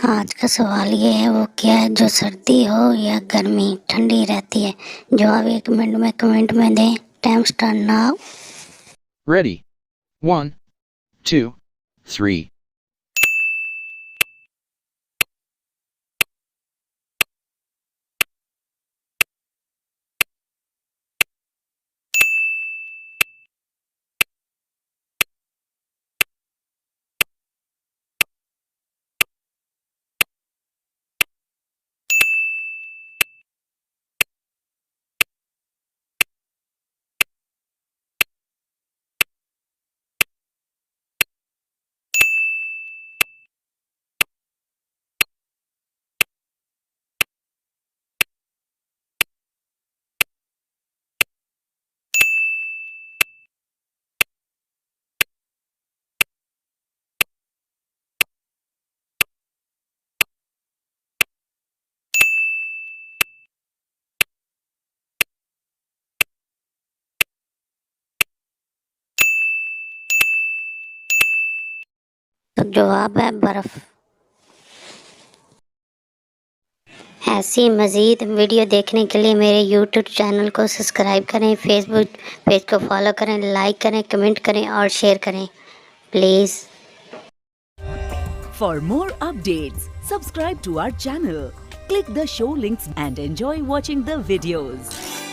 आज का सवाल ये है, वो क्या है जो सर्दी हो या गर्मी ठंडी रहती है? जवाब 1 मिनट में कमेंट में दें। Time start now. Ready. 1, 2, 3. तो जवाब है बर्फ। ऐसी मज़ीद वीडियो देखने के लिए मेरे यूट्यूब चैनल को सब्सक्राइब करें, फेसबुक पेज को फॉलो करें, लाइक करें, कमेंट करें और शेयर करें please. For more updates, subscribe to our channel, click the show links and enjoy watching the videos.